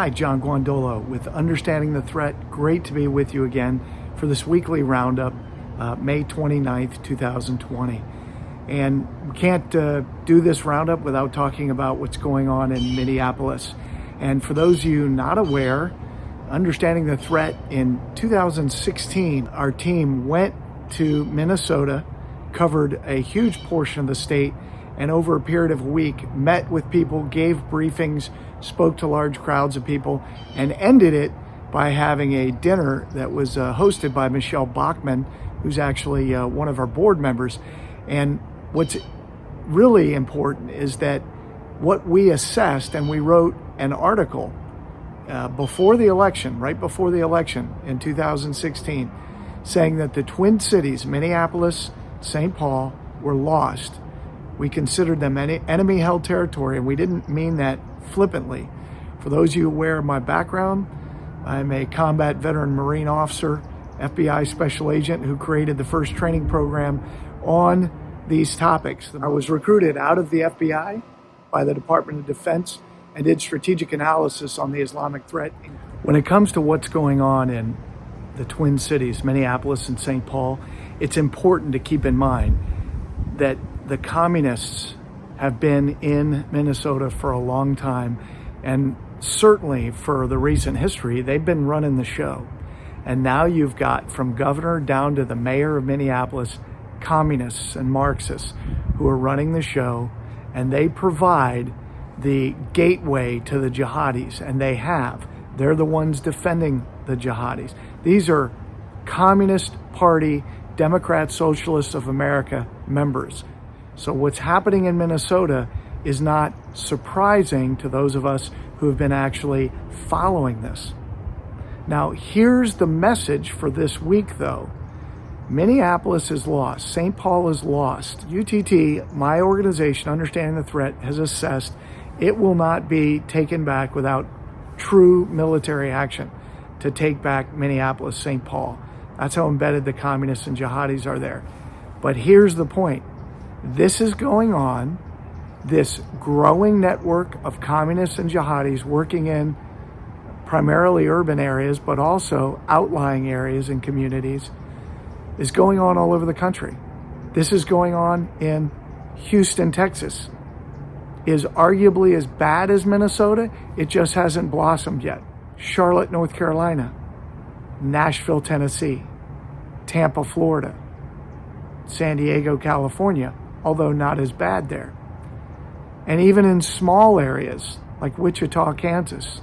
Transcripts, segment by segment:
Hi, John Guandolo with Understanding the Threat. Great to be with you again for this weekly roundup, May 29th, 2020. And we can't do this roundup without talking about what's going on in Minneapolis. And for those of you not aware, Understanding the Threat, in 2016, our team went to Minnesota, covered a huge portion of the state, and over a period of a week met with people, gave briefings, spoke to large crowds of people, and ended it by having a dinner that was hosted by Michelle Bachmann, who's actually one of our board members. And what's really important is that what we assessed, and we wrote an article before the election, right before the election in 2016, saying that the Twin Cities, Minneapolis, St. Paul, were lost. We considered them enemy-held territory, and we didn't mean that flippantly. For those of you aware of my background, I'm a combat veteran Marine officer, FBI special agent who created the first training program on these topics. I was recruited out of the FBI by the Department of Defense and did strategic analysis on the Islamic threat. When it comes to what's going on in the Twin Cities, Minneapolis and St. Paul, it's important to keep in mind that the communists have been in Minnesota for a long time, and certainly for the recent history, they've been running the show. And now you've got, from governor down to the mayor of Minneapolis, communists and Marxists who are running the show, and they provide the gateway to the jihadis, and they have. They're the ones defending the jihadis. These are Communist Party, Democrat Socialists of America members. So what's happening in Minnesota is not surprising to those of us who have been actually following this. Now, here's the message for this week, though. Minneapolis is lost. St. Paul is lost. UTT, my organization, Understanding the Threat, has assessed it will not be taken back without true military action to take back Minneapolis, St. Paul. That's how embedded the communists and jihadis are there. But here's the point. This is going on, this growing network of communists and jihadis working in primarily urban areas, but also outlying areas and communities, is going on all over the country. This is going on in Houston, Texas. Is arguably as bad as Minnesota. It just hasn't blossomed yet. Charlotte, North Carolina, Nashville, Tennessee, Tampa, Florida, San Diego, California, although not as bad there. And even in small areas like Wichita, Kansas,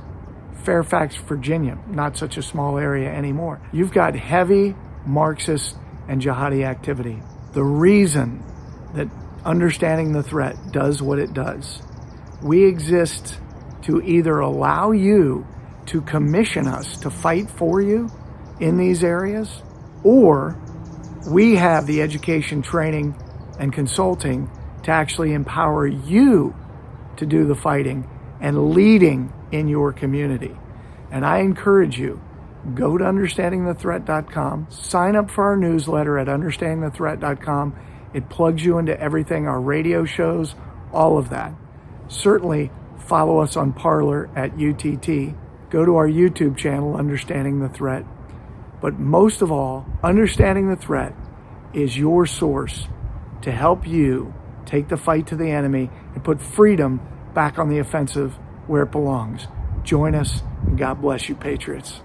Fairfax, Virginia, not such a small area anymore. You've got heavy Marxist and jihadi activity. The reason that Understanding the Threat does what it does, we exist to either allow you to commission us to fight for you in these areas, or we have the education, training, and consulting to actually empower you to do the fighting and leading in your community. And I encourage you, go to understandingthethreat.com, sign up for our newsletter at understandingthethreat.com. It plugs you into everything, our radio shows, all of that. Certainly follow us on Parler at UTT. Go to our YouTube channel, Understanding the Threat. But most of all, Understanding the Threat is your source to help you take the fight to the enemy and put freedom back on the offensive where it belongs. Join us, and God bless you, Patriots.